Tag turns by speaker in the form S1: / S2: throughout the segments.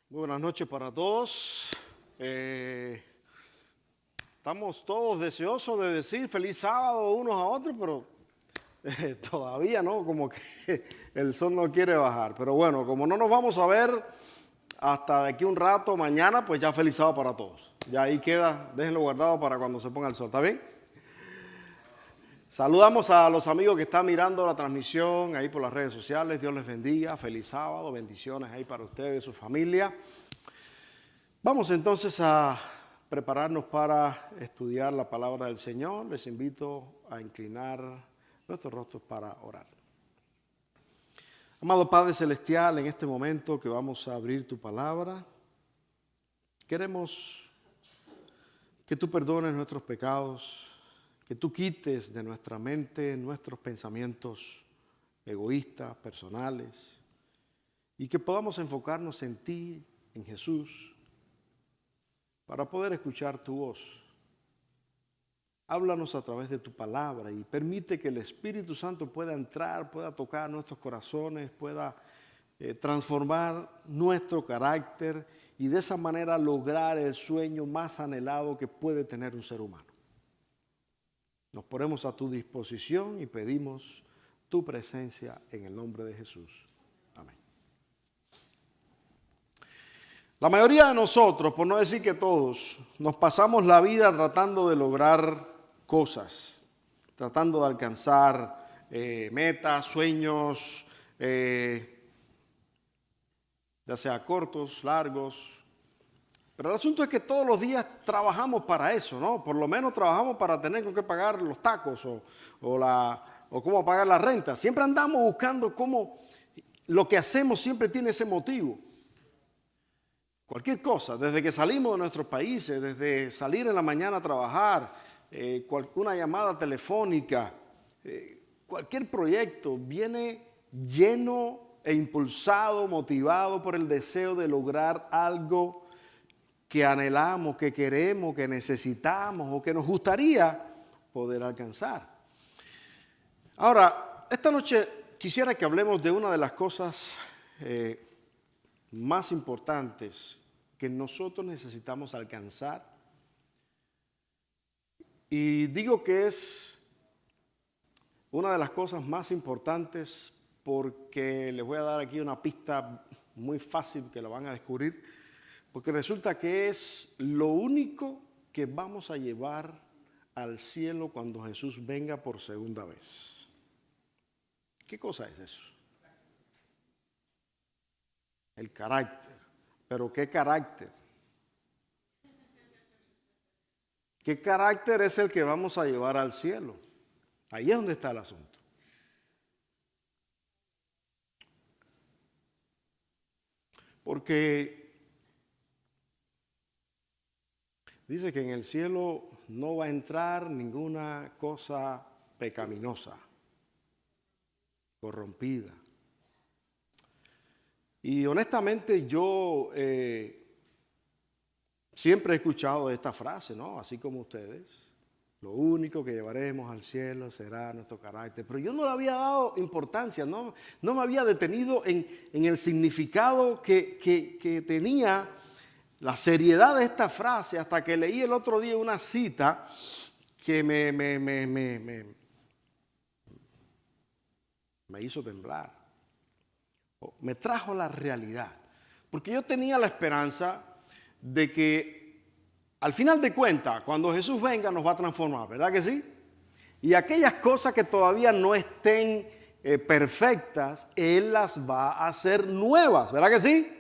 S1: Muy buenas noches para todos. Estamos todos deseosos de decir feliz sábado unos a otros, pero todavía no, como que el sol no quiere bajar. Pero bueno, como no nos vamos a ver hasta de aquí un rato, mañana, pues ya feliz sábado para todos. Ya ahí queda, déjenlo guardado para cuando se ponga el sol, ¿está bien? Saludamos a los amigos que están mirando la transmisión ahí por las redes sociales. Dios les bendiga, feliz sábado, bendiciones ahí para ustedes, su familia. Vamos entonces a prepararnos para estudiar la palabra del Señor. Les invito a inclinar nuestros rostros para orar. Amado Padre Celestial, en este momento que vamos a abrir tu palabra, queremos que tú perdones nuestros pecados, que tú quites de nuestra mente nuestros pensamientos egoístas, personales, y que podamos enfocarnos en ti, en Jesús, para poder escuchar tu voz. Háblanos a través de tu palabra y permite que el Espíritu Santo pueda entrar, pueda tocar nuestros corazones, pueda transformar nuestro carácter y de esa manera lograr el sueño más anhelado que puede tener un ser humano. Nos ponemos a tu disposición y pedimos tu presencia en el nombre de Jesús. Amén. La mayoría de nosotros, por no decir que todos, nos pasamos la vida tratando de lograr cosas, tratando de alcanzar metas, sueños, ya sea cortos, largos. Pero el asunto es que todos los días trabajamos para eso, ¿no? Por lo menos trabajamos para tener con qué pagar los tacos o cómo pagar la renta. Siempre andamos buscando cómo lo que hacemos siempre tiene ese motivo. Cualquier cosa, desde que salimos de nuestros países, desde salir en la mañana a trabajar, una llamada telefónica, cualquier proyecto viene lleno e impulsado, motivado por el deseo de lograr algo que anhelamos, que queremos, que necesitamos o que nos gustaría poder alcanzar. Ahora, esta noche quisiera que hablemos de una de las cosas más importantes que nosotros necesitamos alcanzar. Y digo que es una de las cosas más importantes porque les voy a dar aquí una pista muy fácil que lo van a descubrir. Porque resulta que es lo único que vamos a llevar al cielo cuando Jesús venga por segunda vez. ¿Qué cosa es eso? El carácter. ¿Pero qué carácter? ¿Qué carácter es el que vamos a llevar al cielo? Ahí es donde está el asunto. Porque dice que en el cielo no va a entrar ninguna cosa pecaminosa, corrompida. Y honestamente yo siempre he escuchado esta frase, ¿no? Así como ustedes. Lo único que llevaremos al cielo será nuestro carácter. Pero yo no le había dado importancia, no me había detenido en el significado que tenía la seriedad de esta frase hasta que leí el otro día una cita que me hizo temblar. Me trajo la realidad. Porque yo tenía la esperanza de que al final de cuentas, cuando Jesús venga, nos va a transformar, ¿verdad que sí? Y aquellas cosas que todavía no estén perfectas, Él las va a hacer nuevas, ¿verdad que sí?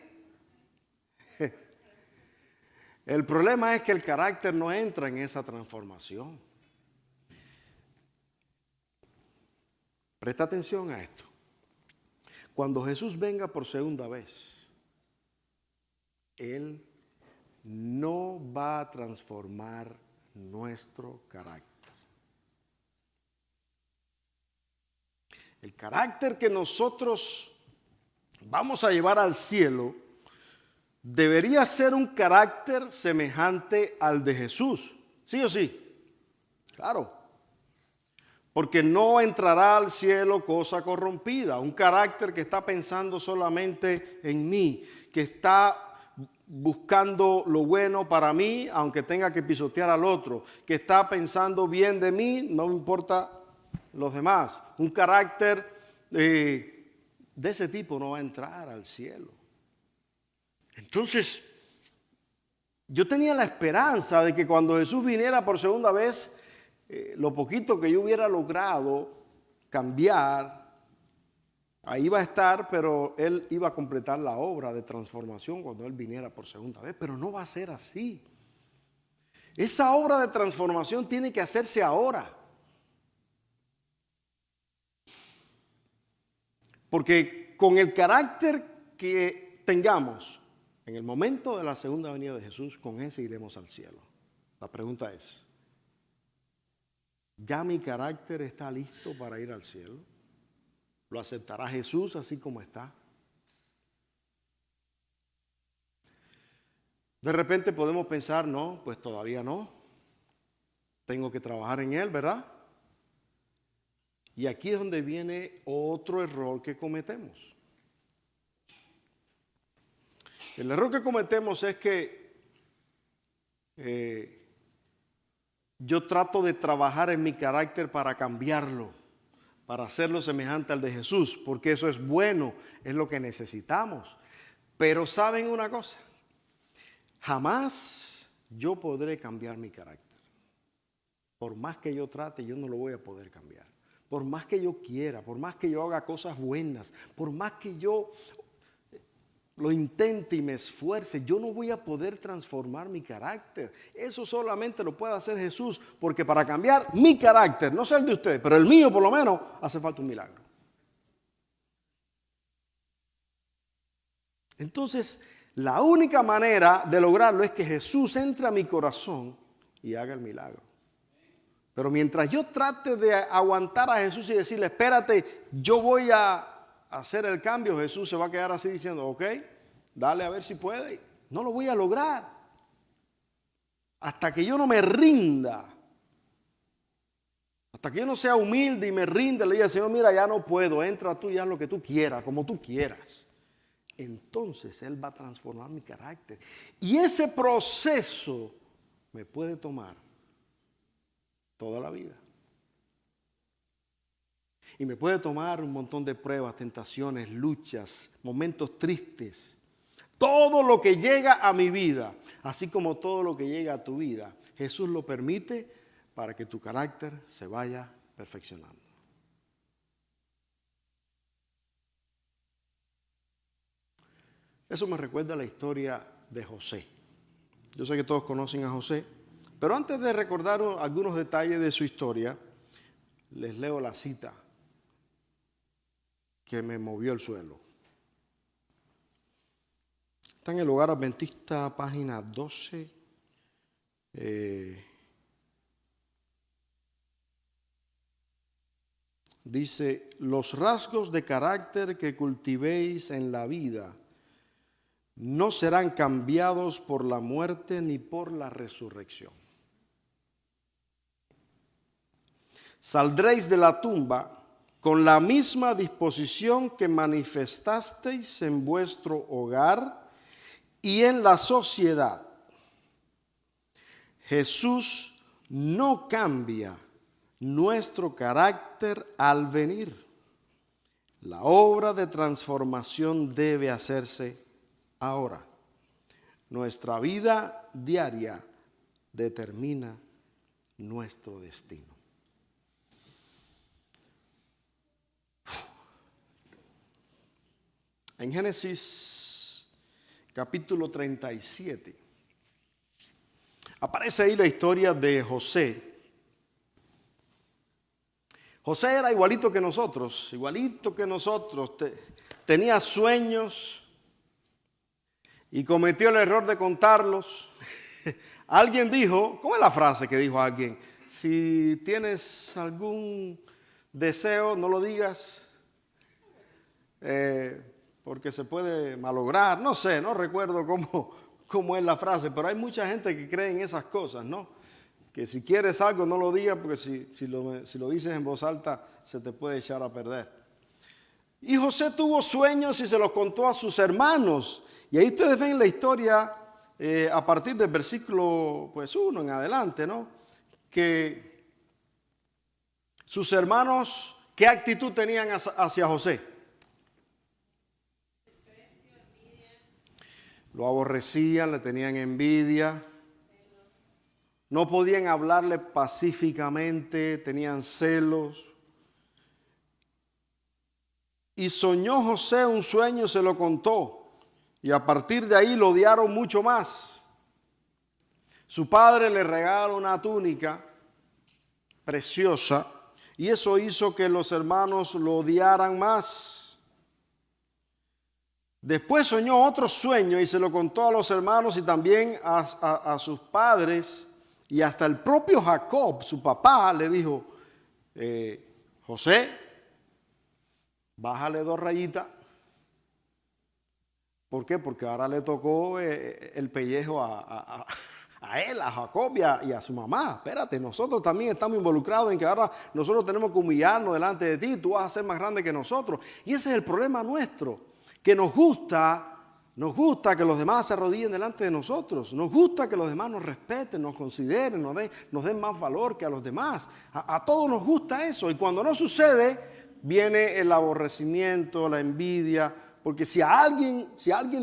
S1: El problema es que el carácter no entra en esa transformación. Presta atención a esto. Cuando Jesús venga por segunda vez, Él no va a transformar nuestro carácter. El carácter que nosotros vamos a llevar al cielo debería ser un carácter semejante al de Jesús. ¿Sí o sí? Claro. Porque no entrará al cielo cosa corrompida. Un carácter que está pensando solamente en mí, que está buscando lo bueno para mí, aunque tenga que pisotear al otro, que está pensando bien de mí, no me importa los demás. Un carácter de ese tipo no va a entrar al cielo. Entonces, yo tenía la esperanza de que cuando Jesús viniera por segunda vez, lo poquito que yo hubiera logrado cambiar, ahí va a estar, pero Él iba a completar la obra de transformación cuando Él viniera por segunda vez. Pero no va a ser así. Esa obra de transformación tiene que hacerse ahora. Porque con el carácter que tengamos en el momento de la segunda venida de Jesús, con ese iremos al cielo. La pregunta es, ¿ya mi carácter está listo para ir al cielo? ¿Lo aceptará Jesús así como está? De repente podemos pensar, no, pues todavía no. Tengo que trabajar en él, ¿verdad? Y aquí es donde viene otro error que cometemos. El error que cometemos es que yo trato de trabajar en mi carácter para cambiarlo, para hacerlo semejante al de Jesús, porque eso es bueno, es lo que necesitamos. Pero ¿saben una cosa? Jamás yo podré cambiar mi carácter. Por más que yo trate, yo no lo voy a poder cambiar. Por más que yo quiera, por más que yo haga cosas buenas, por más que yo lo intente y me esfuerce, yo no voy a poder transformar mi carácter. Eso solamente lo puede hacer Jesús, porque para cambiar mi carácter, no sé el de usted, pero el mío por lo menos, hace falta un milagro. Entonces, la única manera de lograrlo es que Jesús entre a mi corazón y haga el milagro. Pero mientras yo trate de aguantar a Jesús y decirle, espérate, yo voy a hacer el cambio, Jesús se va a quedar así diciendo, ok, dale a ver si puede. No lo voy a lograr. Hasta que yo no me rinda. Hasta que yo no sea humilde y me rinda, le diga, Señor, mira, ya no puedo, entra tú y haz lo que tú quieras, como tú quieras. Entonces Él va a transformar mi carácter. Y ese proceso me puede tomar toda la vida. Y me puede tomar un montón de pruebas, tentaciones, luchas, momentos tristes. Todo lo que llega a mi vida, así como todo lo que llega a tu vida, Jesús lo permite para que tu carácter se vaya perfeccionando. Eso me recuerda a la historia de José. Yo sé que todos conocen a José, pero antes de recordar algunos detalles de su historia, les leo la cita que me movió el suelo. Está en el Hogar Adventista, página 12. Dice, los rasgos de carácter que cultivéis en la vida no serán cambiados por la muerte ni por la resurrección. Saldréis de la tumba con la misma disposición que manifestasteis en vuestro hogar y en la sociedad. Jesús no cambia nuestro carácter al venir. La obra de transformación debe hacerse ahora. Nuestra vida diaria determina nuestro destino. En Génesis capítulo 37 aparece ahí la historia de José. José era igualito que nosotros, tenía sueños y cometió el error de contarlos. Alguien dijo, ¿cómo es la frase que dijo alguien? Si tienes algún deseo, no lo digas. Porque se puede malograr, no sé, no recuerdo cómo es la frase, pero hay mucha gente que cree en esas cosas, ¿no? Que si quieres algo no lo digas porque si lo dices en voz alta se te puede echar a perder. Y José tuvo sueños y se los contó a sus hermanos. Y ahí ustedes ven la historia a partir del versículo 1 en adelante, ¿no? Que sus hermanos, ¿qué actitud tenían hacia José? Lo aborrecían, le tenían envidia. No podían hablarle pacíficamente, tenían celos. Y soñó José un sueño, se lo contó. Y a partir de ahí lo odiaron mucho más. Su padre le regaló una túnica preciosa y eso hizo que los hermanos lo odiaran más. Después soñó otro sueño y se lo contó a los hermanos y también a sus padres. Y hasta el propio Jacob, su papá, le dijo, José, bájale 2 rayitas. ¿Por qué? Porque ahora le tocó el pellejo a él, a Jacob y a su mamá. Espérate, nosotros también estamos involucrados en que ahora nosotros tenemos que humillarnos delante de ti. Tú vas a ser más grande que nosotros. Y ese es el problema nuestro, que nos gusta que los demás se arrodillen delante de nosotros. Nos gusta que los demás nos respeten, nos consideren, nos den más valor que a los demás. A todos nos gusta eso. Y cuando no sucede, viene el aborrecimiento, la envidia. Porque si alguien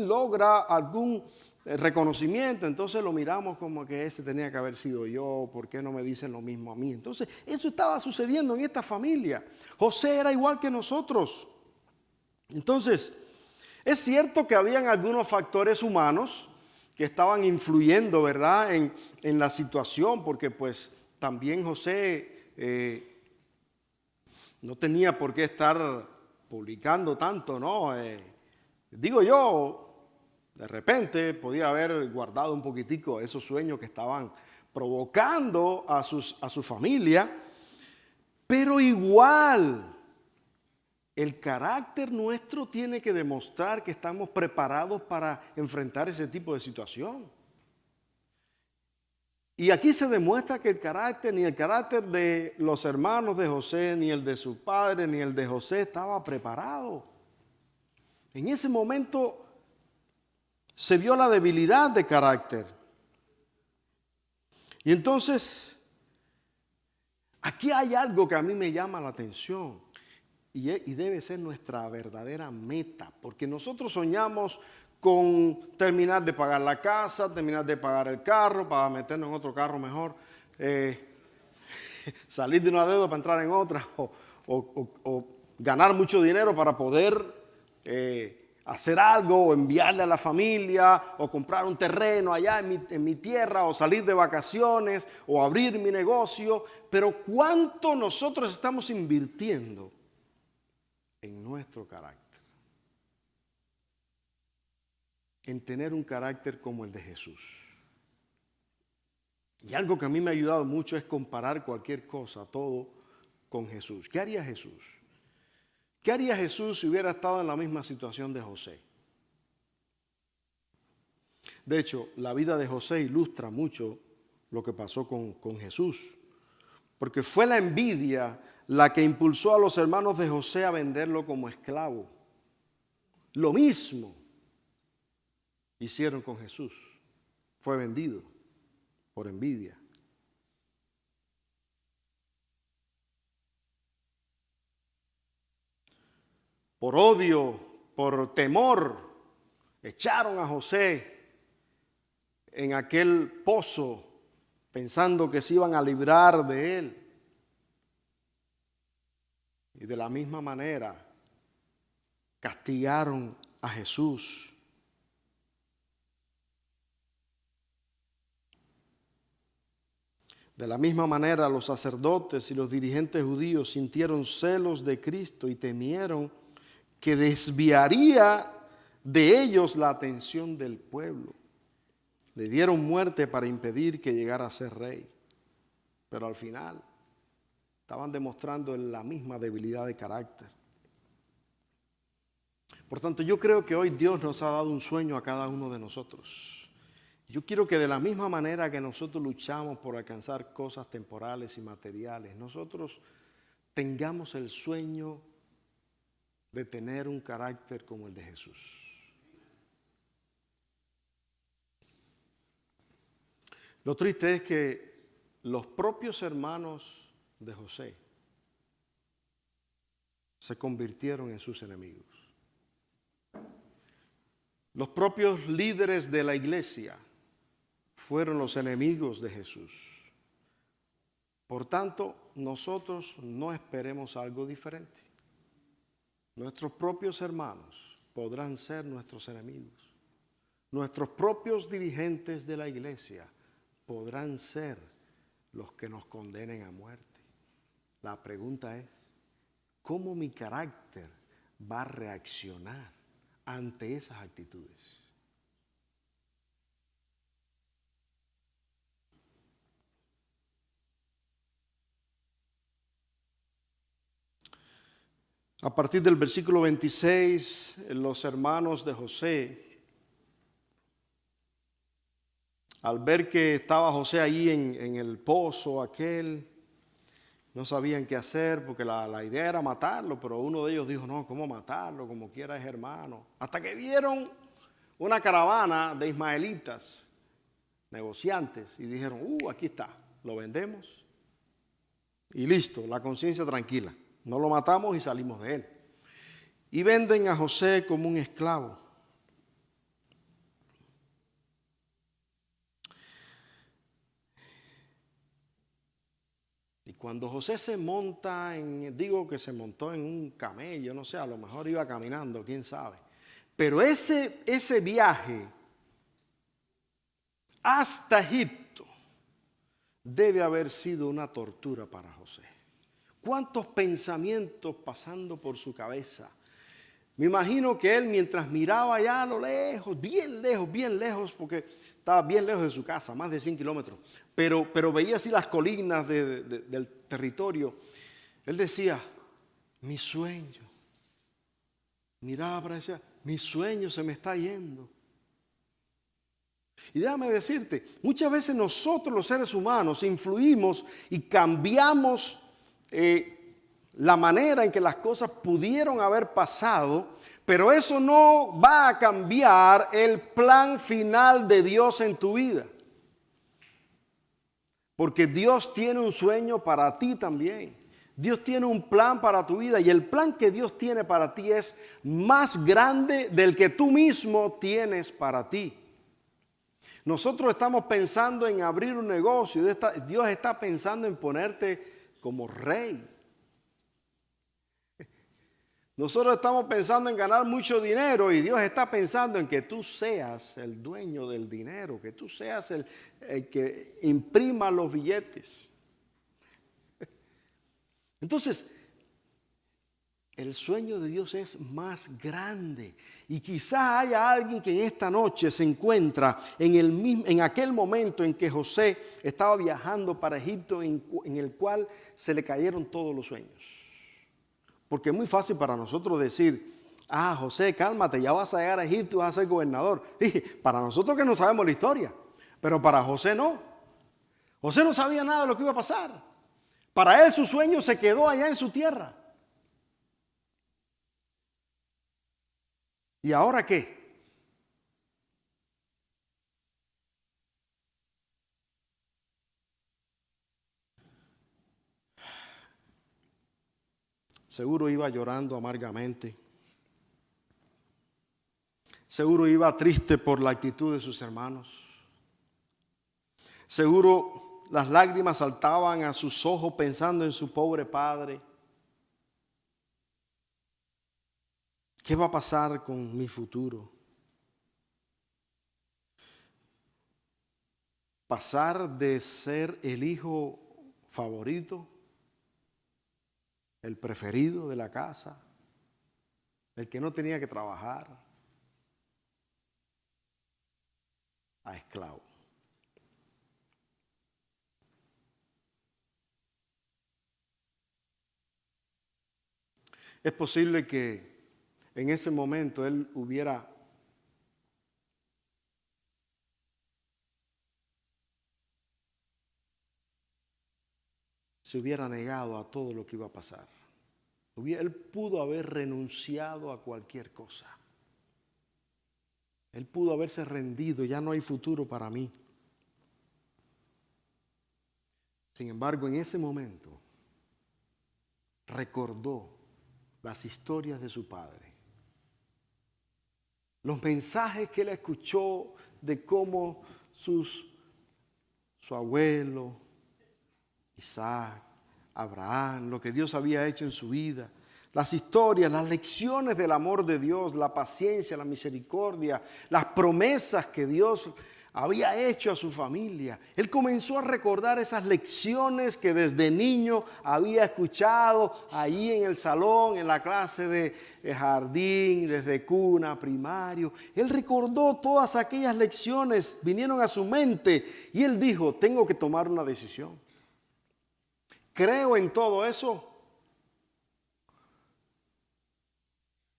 S1: logra algún reconocimiento, entonces lo miramos como que ese tenía que haber sido yo. ¿Por qué no me dicen lo mismo a mí? Entonces, eso estaba sucediendo en esta familia. José era igual que nosotros. Entonces, es cierto que habían algunos factores humanos que estaban influyendo, ¿verdad?, en la situación, porque pues también José no tenía por qué estar publicando tanto, ¿no? Digo yo, de repente podía haber guardado un poquitico esos sueños que estaban provocando a su familia, pero igual el carácter nuestro tiene que demostrar que estamos preparados para enfrentar ese tipo de situación. Y aquí se demuestra que ni el carácter de los hermanos de José, ni el de su padre, ni el de José estaba preparado. En ese momento se vio la debilidad de carácter. Y entonces, aquí hay algo que a mí me llama la atención y debe ser nuestra verdadera meta, porque nosotros soñamos con terminar de pagar la casa, terminar de pagar el carro, para meternos en otro carro mejor, salir de una deuda para entrar en otra, o ganar mucho dinero para poder hacer algo, o enviarle a la familia, o comprar un terreno allá en mi tierra, o salir de vacaciones, o abrir mi negocio. Pero ¿cuánto nosotros estamos invirtiendo en nuestro carácter? En tener un carácter como el de Jesús. Y algo que a mí me ha ayudado mucho es comparar cualquier cosa, todo, con Jesús. ¿Qué haría Jesús? ¿Qué haría Jesús si hubiera estado en la misma situación de José? De hecho, la vida de José ilustra mucho lo que pasó con Jesús. Porque fue la envidia la que impulsó a los hermanos de José a venderlo como esclavo. Lo mismo hicieron con Jesús. Fue vendido por envidia. Por odio, por temor, echaron a José en aquel pozo pensando que se iban a librar de él. Y de la misma manera castigaron a Jesús. De la misma manera los sacerdotes y los dirigentes judíos sintieron celos de Cristo y temieron que desviaría de ellos la atención del pueblo. Le dieron muerte para impedir que llegara a ser rey. Pero al final estaban demostrando la misma debilidad de carácter. Por tanto, yo creo que hoy Dios nos ha dado un sueño a cada uno de nosotros. Yo quiero que de la misma manera que nosotros luchamos por alcanzar cosas temporales y materiales, nosotros tengamos el sueño de tener un carácter como el de Jesús. Lo triste es que los propios hermanos de José se convirtieron en sus enemigos. Los propios líderes de la iglesia fueron los enemigos de Jesús. Por tanto, nosotros no esperemos algo diferente. Nuestros propios hermanos podrán ser nuestros enemigos. Nuestros propios dirigentes de la iglesia podrán ser los que nos condenen a muerte. La pregunta es, ¿cómo mi carácter va a reaccionar ante esas actitudes? A partir del versículo 26, los hermanos de José, al ver que estaba José ahí en el pozo aquel, no sabían qué hacer porque la idea era matarlo, pero uno de ellos dijo, no, ¿cómo matarlo? Como quiera es hermano. Hasta que vieron una caravana de ismaelitas, negociantes, y dijeron, aquí está, lo vendemos y listo, la conciencia tranquila. No lo matamos y salimos de él. Y venden a José como un esclavo. Y cuando José se monta digo que se montó en un camello, no sé, a lo mejor iba caminando, quién sabe. Pero ese viaje hasta Egipto debe haber sido una tortura para José. ¿Cuántos pensamientos pasando por su cabeza? Me imagino que él mientras miraba allá a lo lejos, bien lejos, porque estaba bien lejos de su casa, más de 100 kilómetros, pero veía así las colinas del territorio. Él decía, mi sueño. Miraba para allá, mi sueño se me está yendo. Y déjame decirte, muchas veces nosotros los seres humanos influimos y cambiamos la manera en que las cosas pudieron haber pasado, pero eso no va a cambiar el plan final de Dios en tu vida. Porque Dios tiene un sueño para ti también. Dios tiene un plan para tu vida y el plan que Dios tiene para ti es más grande del que tú mismo tienes para ti. Nosotros estamos pensando en abrir un negocio, Dios está pensando en ponerte como rey. Nosotros estamos pensando en ganar mucho dinero y Dios está pensando en que tú seas el dueño del dinero, que tú seas el que imprima los billetes. Entonces, el sueño de Dios es más grande y quizás haya alguien que en esta noche se encuentra en aquel momento en que José estaba viajando para Egipto, en el cual se le cayeron todos los sueños. Porque es muy fácil para nosotros decir, José, cálmate, ya vas a llegar a Egipto y vas a ser gobernador. Dije, para nosotros que no sabemos la historia, pero para José no. José no sabía nada de lo que iba a pasar. Para él su sueño se quedó allá en su tierra. ¿Y ahora qué? Seguro iba llorando amargamente. Seguro iba triste por la actitud de sus hermanos. Seguro las lágrimas saltaban a sus ojos pensando en su pobre padre. ¿Qué va a pasar con mi futuro? Pasar de ser el hijo favorito, el preferido de la casa, el que no tenía que trabajar, a esclavo. Es posible que en ese momento él se hubiera negado a todo lo que iba a pasar. Él pudo haber renunciado a cualquier cosa. Él pudo haberse rendido, ya no hay futuro para mí. Sin embargo, en ese momento recordó las historias de su padre, los mensajes que él escuchó de cómo su abuelo, Isaac, Abraham, lo que Dios había hecho en su vida, las historias, las lecciones del amor de Dios, la paciencia, la misericordia, las promesas que Dios había hecho a su familia. Él comenzó a recordar esas lecciones que desde niño había escuchado ahí en el salón, en la clase de jardín, desde cuna, primario. Él recordó todas aquellas lecciones, vinieron a su mente y él dijo, tengo que tomar una decisión. ¿Creo en todo eso?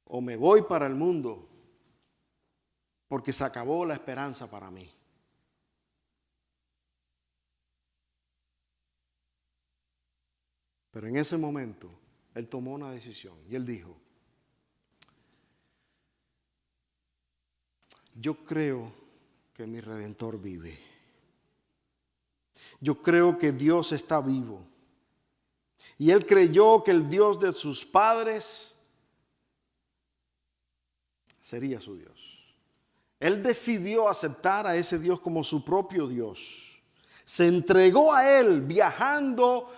S1: ¿O me voy para el mundo? Porque se acabó la esperanza para mí. Pero en ese momento, él tomó una decisión y él dijo, yo creo que mi Redentor vive. Yo creo que Dios está vivo. Y él creyó que el Dios de sus padres sería su Dios. Él decidió aceptar a ese Dios como su propio Dios. Se entregó a él viajando,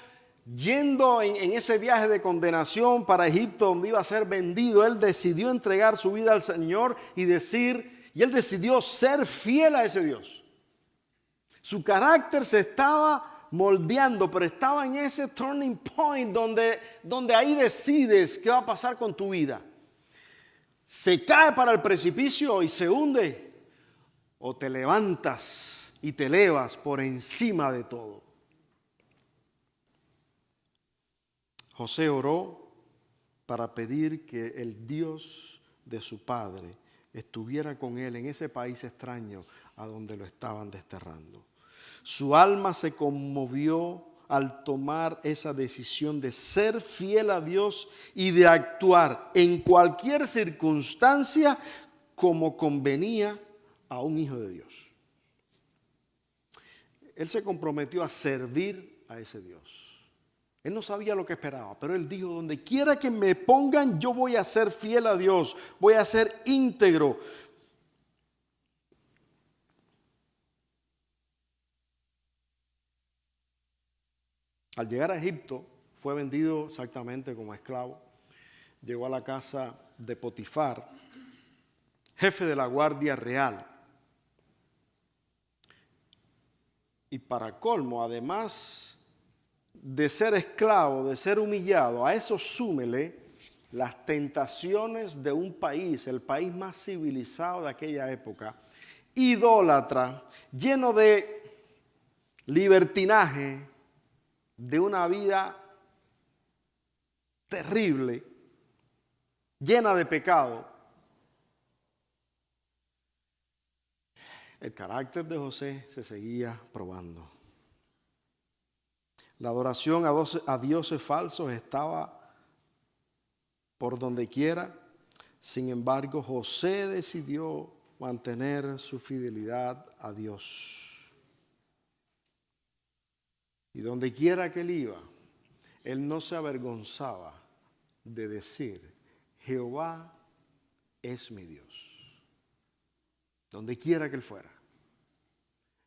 S1: yendo en ese viaje de condenación para Egipto donde iba a ser vendido. Él decidió entregar su vida al Señor y él decidió ser fiel a ese Dios. Su carácter se estaba moldeando, pero estaba en ese turning point donde ahí decides qué va a pasar con tu vida. Se cae para el precipicio y se hunde, o te levantas y te elevas por encima de todo. José oró para pedir que el Dios de su padre estuviera con él en ese país extraño a donde lo estaban desterrando. Su alma se conmovió al tomar esa decisión de ser fiel a Dios y de actuar en cualquier circunstancia como convenía a un hijo de Dios. Él se comprometió a servir a ese Dios. Él no sabía lo que esperaba, pero él dijo, donde quiera que me pongan, yo voy a ser fiel a Dios, voy a ser íntegro. Al llegar a Egipto, fue vendido exactamente como esclavo. Llegó a la casa de Potifar, jefe de la guardia real. Y para colmo, además de ser esclavo, de ser humillado, a eso súmele las tentaciones de un país, el país más civilizado de aquella época, idólatra, lleno de libertinaje, de una vida terrible, llena de pecado. El carácter de José se seguía probando. La adoración a dioses falsos estaba por donde quiera. Sin embargo, José decidió mantener su fidelidad a Dios. Y donde quiera que él iba, él no se avergonzaba de decir, Jehová es mi Dios. Donde quiera que él fuera.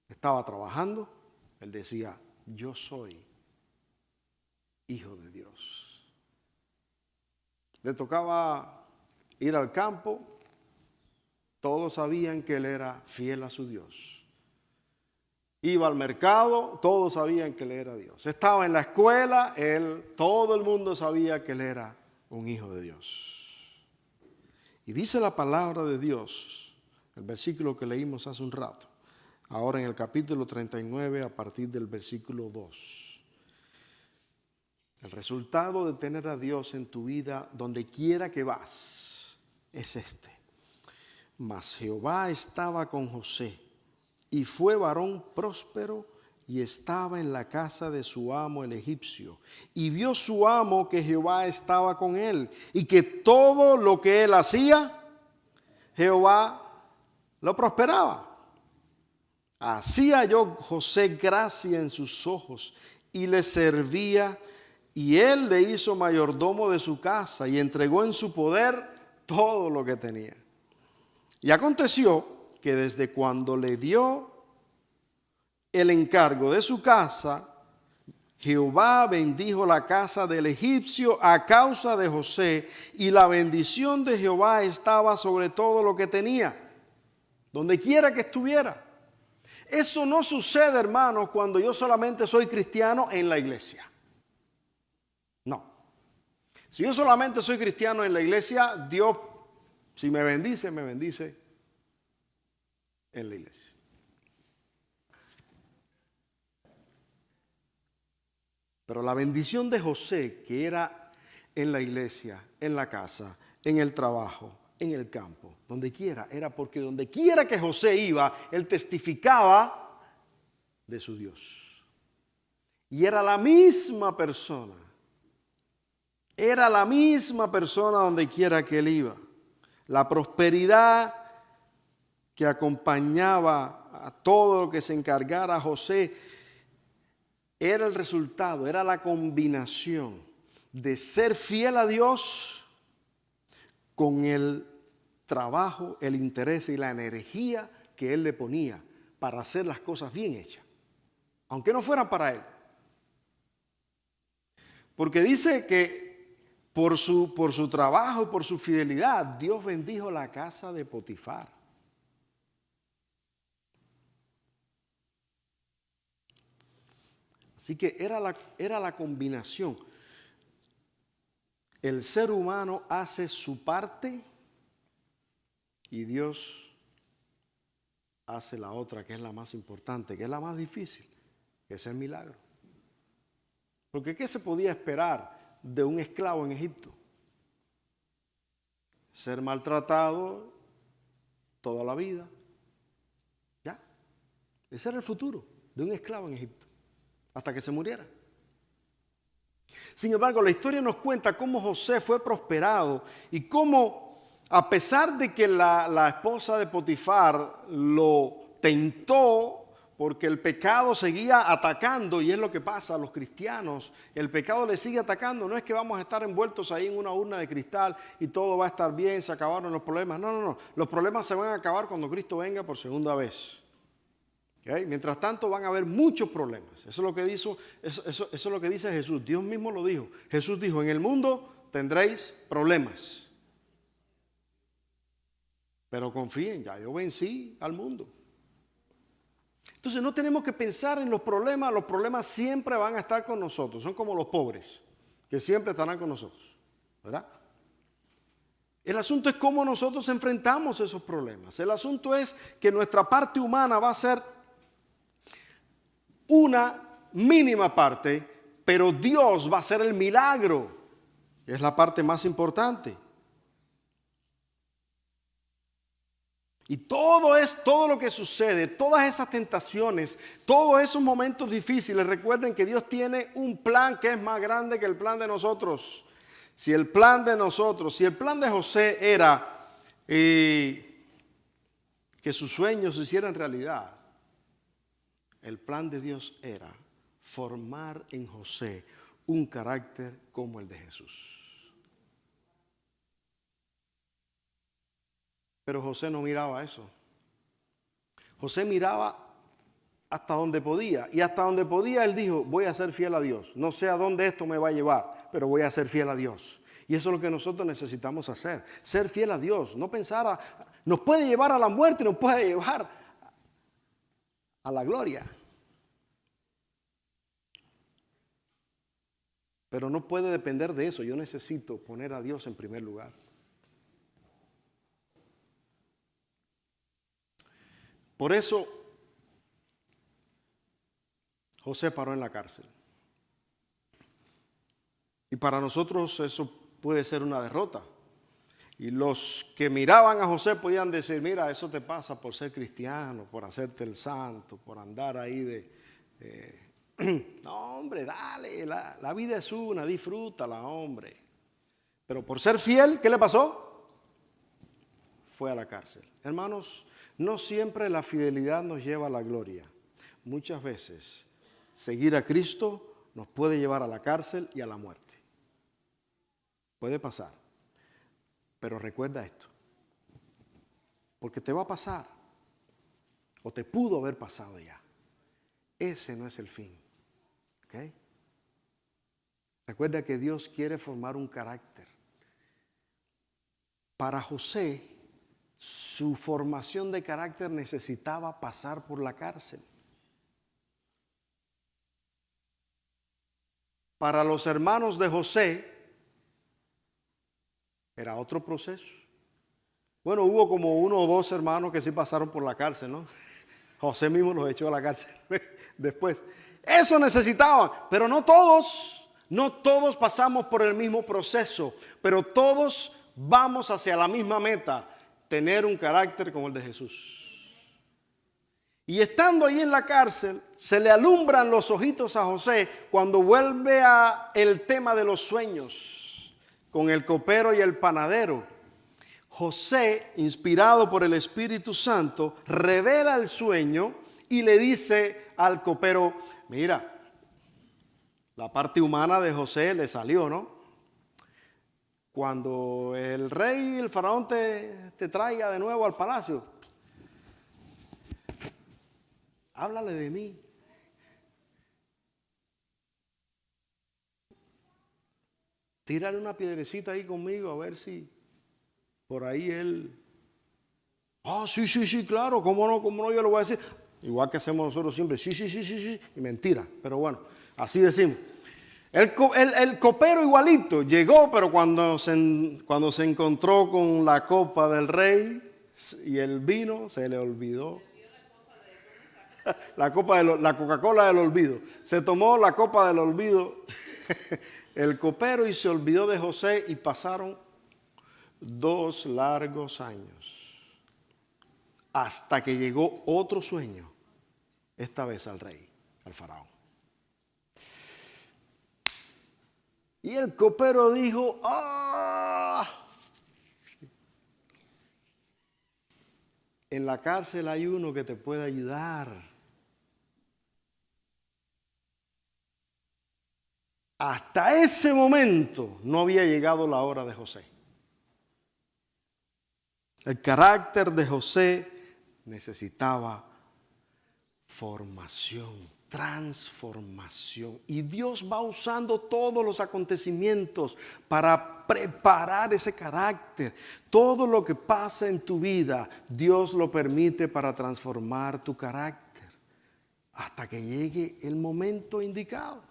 S1: Estaba trabajando, él decía, yo soy hijo de Dios. Le tocaba ir al campo, todos sabían que él era fiel a su Dios. Iba al mercado, todos sabían que él era Dios. Estaba en la escuela, todo el mundo sabía que él era un hijo de Dios. Y dice la palabra de Dios, el versículo que leímos hace un rato, ahora en el capítulo 39 a partir del versículo 2. El resultado de tener a Dios en tu vida, donde quiera que vas, es este. Mas Jehová estaba con José, y fue varón próspero y estaba en la casa de su amo el egipcio. Y vio su amo que Jehová estaba con él y que todo lo que él hacía, Jehová lo prosperaba. Así halló José gracia en sus ojos y le servía, y él le hizo mayordomo de su casa y entregó en su poder todo lo que tenía. Y aconteció que desde cuando le dio el encargo de su casa, Jehová bendijo la casa del egipcio a causa de José, y la bendición de Jehová estaba sobre todo lo que tenía, donde quiera que estuviera. Eso no sucede, hermanos, cuando yo solamente soy cristiano en la iglesia. No. Si yo solamente soy cristiano en la iglesia, Dios, si me bendice en la iglesia. Pero la bendición de José, que era en la iglesia, en la casa, en el trabajo, en el campo, donde quiera, era porque donde quiera que José iba, él testificaba de su Dios. Y era la misma persona. Era la misma persona donde quiera que él iba. La prosperidad que acompañaba a todo lo que se encargara José era el resultado, era la combinación de ser fiel a Dios con el trabajo, el interés y la energía que él le ponía para hacer las cosas bien hechas, aunque no fueran para él. Porque dice que por su trabajo y por su fidelidad, Dios bendijo la casa de Potifar. Así que era la combinación. El ser humano hace su parte y Dios hace la otra, que es la más importante, que es la más difícil, que es el milagro. Porque ¿qué se podía esperar de un esclavo en Egipto? Ser maltratado toda la vida. Ya. Ese era el futuro de un esclavo en Egipto, hasta que se muriera. Sin embargo, la historia nos cuenta cómo José fue prosperado y cómo, a pesar de que la esposa de Potifar lo tentó, porque el pecado seguía atacando, y es lo que pasa a los cristianos, el pecado le sigue atacando. No es que vamos a estar envueltos ahí en una urna de cristal y todo va a estar bien, se acabaron los problemas. No. Los problemas se van a acabar cuando Cristo venga por segunda vez. ¿Okay? Mientras tanto van a haber muchos problemas. Eso es lo que dice Jesús. Dios mismo lo dijo. Jesús dijo, en el mundo tendréis problemas. Pero confíen, ya yo vencí al mundo. Entonces no tenemos que pensar en los problemas siempre van a estar con nosotros. Son como los pobres, que siempre estarán con nosotros, ¿verdad? El asunto es cómo nosotros enfrentamos esos problemas. El asunto es que nuestra parte humana va a ser una mínima parte, pero Dios va a hacer el milagro, que es la parte más importante. Y todo lo que sucede, todas esas tentaciones, todos esos momentos difíciles, recuerden que Dios tiene un plan que es más grande que el plan de nosotros. Si el plan de José era que sus sueños se hicieran realidad, el plan de Dios era formar en José un carácter como el de Jesús. Pero José no miraba eso. José miraba hasta donde podía. Y hasta donde podía él dijo, voy a ser fiel a Dios. No sé a dónde esto me va a llevar, pero voy a ser fiel a Dios. Y eso es lo que nosotros necesitamos hacer. Ser fiel a Dios. No pensar, nos puede llevar a la muerte, nos puede llevar a la gloria. Pero no puede depender de eso. Yo necesito poner a Dios en primer lugar. Por eso José paró en la cárcel. Y para nosotros eso puede ser una derrota. Y los que miraban a José podían decir, mira, eso te pasa por ser cristiano, por hacerte el santo, por andar ahí No, hombre, dale, la vida es una, disfrútala, hombre. Pero por ser fiel, ¿qué le pasó? Fue a la cárcel. Hermanos, no siempre la fidelidad nos lleva a la gloria. Muchas veces seguir a Cristo nos puede llevar a la cárcel y a la muerte. Puede pasar. Pero recuerda esto, porque te va a pasar, o te pudo haber pasado ya. Ese no es el fin. ¿Ok? Recuerda que Dios quiere formar un carácter. Para José, su formación de carácter necesitaba pasar por la cárcel. Para los hermanos de José, era otro proceso. Bueno, hubo como 1 o 2 hermanos que sí pasaron por la cárcel, ¿no? José mismo los echó a la cárcel después. Eso necesitaban, pero no todos pasamos por el mismo proceso, pero todos vamos hacia la misma meta, tener un carácter como el de Jesús. Y estando ahí en la cárcel, se le alumbran los ojitos a José cuando vuelve a el tema de los sueños con el copero y el panadero. José, inspirado por el Espíritu Santo, revela el sueño y le dice al copero, mira, la parte humana de José le salió, ¿no? Cuando el rey, el faraón te traiga de nuevo al palacio, háblale de mí. Tírale una piedrecita ahí conmigo a ver si por ahí él. Sí, claro, cómo no, yo lo voy a decir. Igual que hacemos nosotros siempre, sí, y mentira. Pero bueno, así decimos. El copero igualito llegó, pero cuando se encontró con la copa del rey y el vino, se le olvidó. La Coca-Cola del olvido. Se tomó la copa del olvido el copero y se olvidó de José y pasaron 2 largos años hasta que llegó otro sueño, esta vez al rey, al faraón. Y el copero dijo, en la cárcel hay uno que te puede ayudar. Hasta ese momento no había llegado la hora de José. El carácter de José necesitaba formación, transformación. Y Dios va usando todos los acontecimientos para preparar ese carácter. Todo lo que pasa en tu vida, Dios lo permite para transformar tu carácter hasta que llegue el momento indicado.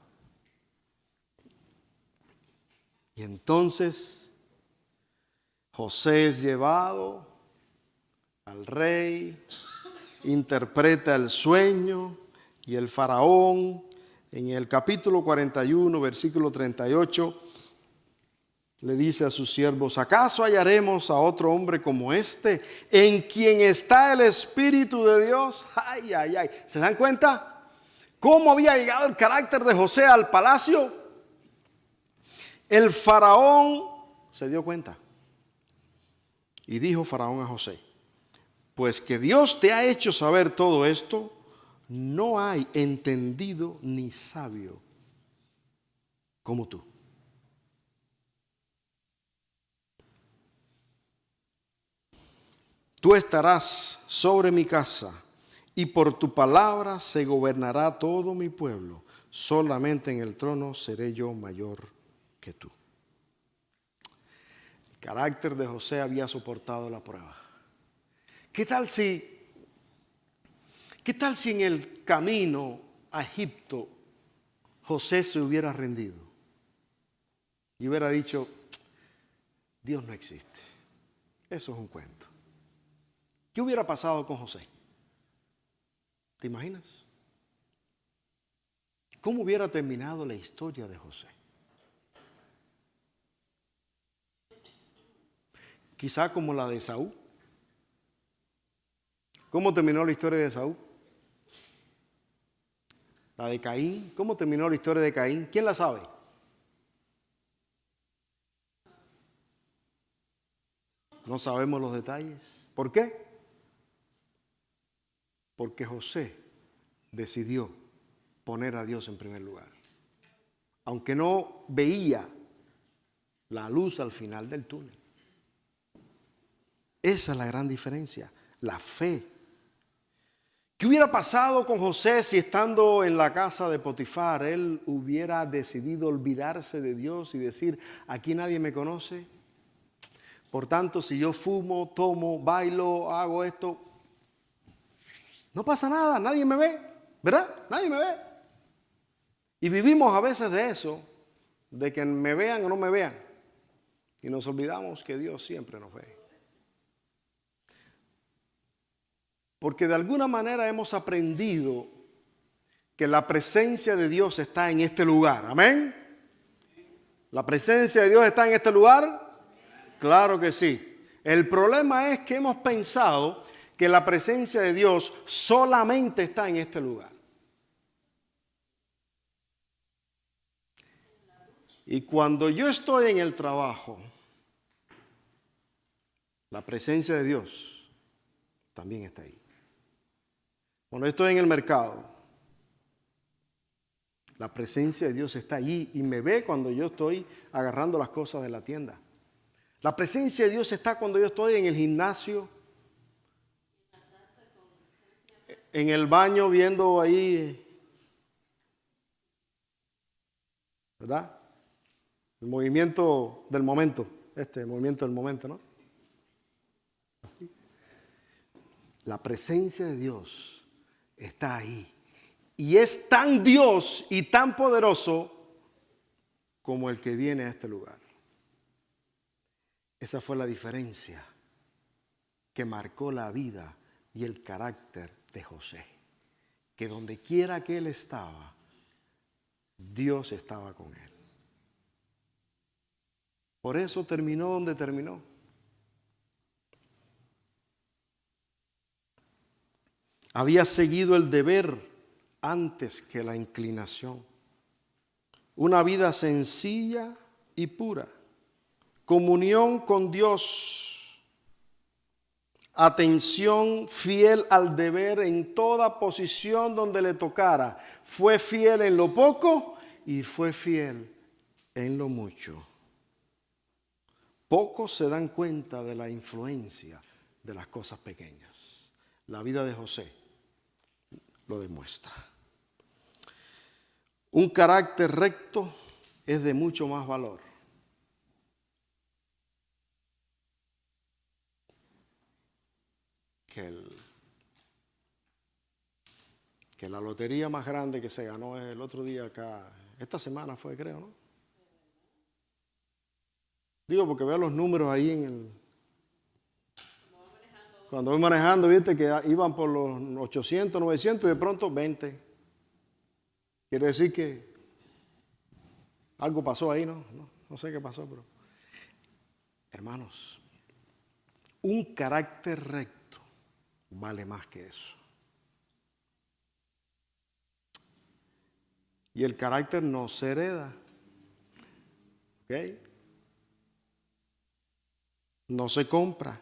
S1: Y entonces José es llevado al rey, interpreta el sueño y el faraón en el capítulo 41, versículo 38, le dice a sus siervos, ¿acaso hallaremos a otro hombre como este en quien está el Espíritu de Dios? Ay. ¿Se dan cuenta cómo había llegado el carácter de José al palacio? El faraón se dio cuenta y dijo Faraón a José, pues que Dios te ha hecho saber todo esto, no hay entendido ni sabio como tú. Tú estarás sobre mi casa y por tu palabra se gobernará todo mi pueblo. Solamente en el trono seré yo mayor que tú. El carácter de José había soportado la prueba. ¿Qué tal si en el camino a Egipto José se hubiera rendido y hubiera dicho, Dios no existe, eso es un cuento? ¿Qué hubiera pasado con José? ¿Te imaginas? ¿Cómo hubiera terminado la historia de José? Quizá como la de Esaú. ¿Cómo terminó la historia de Esaú? La de Caín. ¿Cómo terminó la historia de Caín? ¿Quién la sabe? No sabemos los detalles. ¿Por qué? Porque José decidió poner a Dios en primer lugar. Aunque no veía la luz al final del túnel. Esa es la gran diferencia, la fe. ¿Qué hubiera pasado con José si estando en la casa de Potifar él hubiera decidido olvidarse de Dios y decir, aquí nadie me conoce? Por tanto, si yo fumo, tomo, bailo, hago esto, no pasa nada, nadie me ve, ¿verdad? Nadie me ve. Y vivimos a veces de eso, de que me vean o no me vean. Y nos olvidamos que Dios siempre nos ve. Porque de alguna manera hemos aprendido que la presencia de Dios está en este lugar. ¿Amén? ¿La presencia de Dios está en este lugar? Claro que sí. El problema es que hemos pensado que la presencia de Dios solamente está en este lugar. Y cuando yo estoy en el trabajo, la presencia de Dios también está ahí. Cuando estoy en el mercado, la presencia de Dios está allí y me ve cuando yo estoy agarrando las cosas de la tienda. La presencia de Dios está cuando yo estoy en el gimnasio, en el baño viendo ahí, ¿verdad? El movimiento del momento, el movimiento del momento, ¿no? Así. La presencia de Dios está ahí. Y es tan Dios y tan poderoso como el que viene a este lugar. Esa fue la diferencia que marcó la vida y el carácter de José. Que donde quiera que él estaba, Dios estaba con él. Por eso terminó donde terminó. Había seguido el deber antes que la inclinación. Una vida sencilla y pura. Comunión con Dios. Atención fiel al deber en toda posición donde le tocara. Fue fiel en lo poco y fue fiel en lo mucho. Pocos se dan cuenta de la influencia de las cosas pequeñas. La vida de José lo demuestra. Un carácter recto es de mucho más valor que la lotería más grande que se ganó el otro día acá. Esta semana fue, creo, ¿no? Digo, porque veo los números ahí en el... Cuando voy manejando, viste que iban por los 800, 900 y de pronto 20. Quiere decir que algo pasó ahí, ¿no? No sé qué pasó, pero... Hermanos, un carácter recto vale más que eso. Y el carácter no se hereda. ¿Ok? No se compra.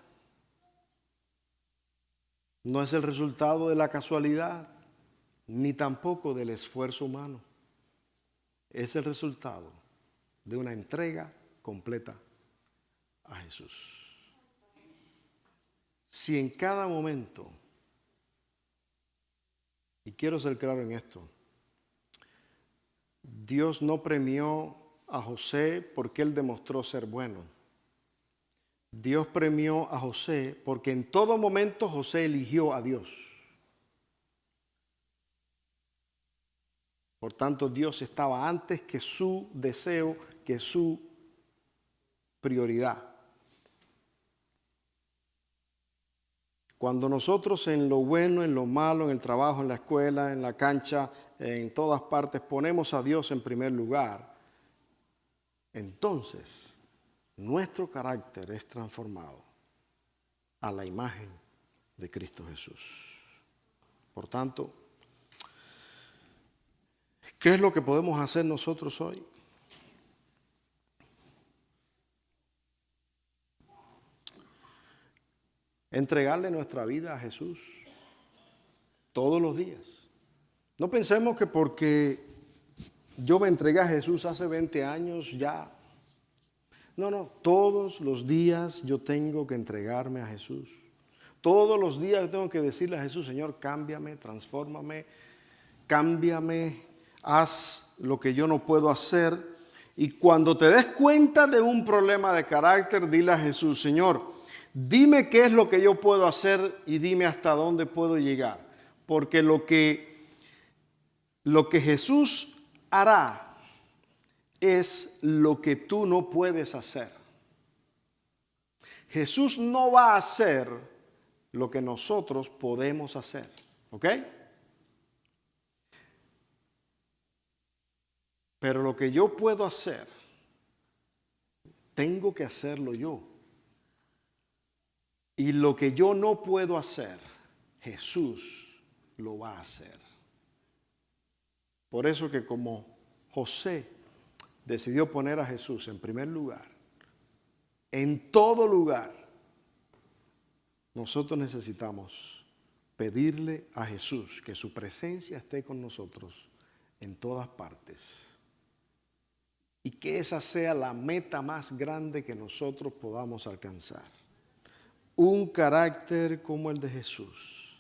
S1: No es el resultado de la casualidad, ni tampoco del esfuerzo humano. Es el resultado de una entrega completa a Jesús. Si en cada momento, y quiero ser claro en esto, Dios no premió a José porque él demostró ser bueno. Dios premió a José porque en todo momento José eligió a Dios. Por tanto, Dios estaba antes que su deseo, que su prioridad. Cuando nosotros en lo bueno, en lo malo, en el trabajo, en la escuela, en la cancha, en todas partes ponemos a Dios en primer lugar, entonces nuestro carácter es transformado a la imagen de Cristo Jesús. Por tanto, ¿Qué es lo que podemos hacer nosotros hoy? Entregarle nuestra vida a Jesús todos los días. No pensemos que porque yo me entregué a Jesús hace 20 años ya. No, todos los días yo tengo que entregarme a Jesús. Todos los días yo tengo que decirle a Jesús, Señor, cámbiame, transfórmame, cámbiame, haz lo que yo no puedo hacer. Y cuando te des cuenta de un problema de carácter, dile a Jesús, Señor, dime qué es lo que yo puedo hacer y dime hasta dónde puedo llegar. Porque lo que Jesús hará es lo que tú no puedes hacer. Jesús no va a hacer lo que nosotros podemos hacer. ¿Ok? Pero lo que yo puedo hacer, tengo que hacerlo yo. Y lo que yo no puedo hacer, Jesús lo va a hacer. Por eso que como José decidió poner a Jesús en primer lugar, en todo lugar, nosotros necesitamos pedirle a Jesús que su presencia esté con nosotros en todas partes. Y que esa sea la meta más grande que nosotros podamos alcanzar. Un carácter como el de Jesús,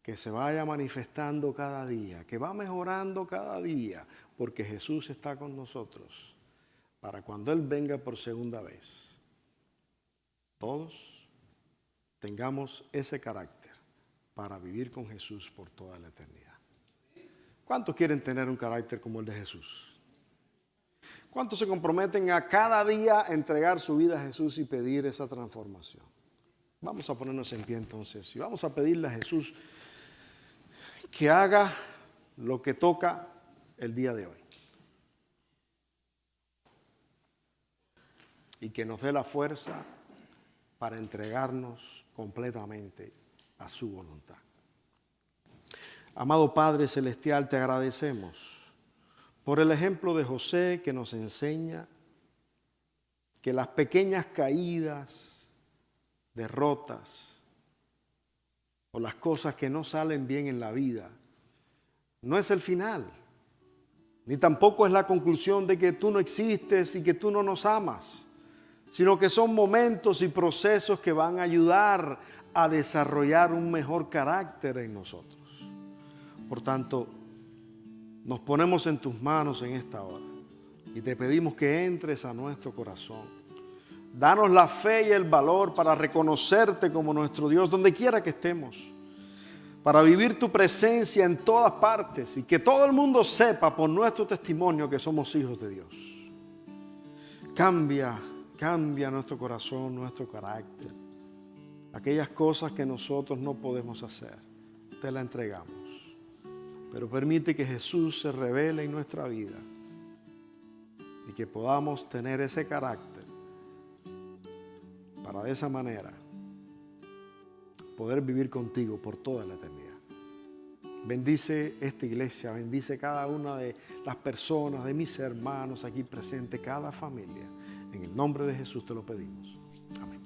S1: que se vaya manifestando cada día, que va mejorando cada día, porque Jesús está con nosotros, para cuando Él venga por segunda vez, todos tengamos ese carácter para vivir con Jesús por toda la eternidad. ¿Cuántos quieren tener un carácter como el de Jesús? ¿Cuántos se comprometen a cada día entregar su vida a Jesús y pedir esa transformación? Vamos a ponernos en pie entonces y vamos a pedirle a Jesús que haga lo que toca el día de hoy. Y que nos dé la fuerza para entregarnos completamente a su voluntad. Amado Padre Celestial, te agradecemos por el ejemplo de José que nos enseña que las pequeñas caídas, derrotas o las cosas que no salen bien en la vida no es el final, ni tampoco es la conclusión de que tú no existes y que tú no nos amas, sino que son momentos y procesos que van a ayudar a desarrollar un mejor carácter en nosotros. Por tanto, nos ponemos en tus manos en esta hora y te pedimos que entres a nuestro corazón. Danos la fe y el valor para reconocerte como nuestro Dios donde quiera que estemos, para vivir tu presencia en todas partes y que todo el mundo sepa por nuestro testimonio que somos hijos de Dios. Cambia nuestro corazón, nuestro carácter. Aquellas cosas que nosotros no podemos hacer, te las entregamos. Pero permite que Jesús se revele en nuestra vida y que podamos tener ese carácter para de esa manera poder vivir contigo por toda la eternidad. Bendice esta iglesia, bendice cada una de las personas, de mis hermanos aquí presentes, cada familia. En el nombre de Jesús te lo pedimos. Amén.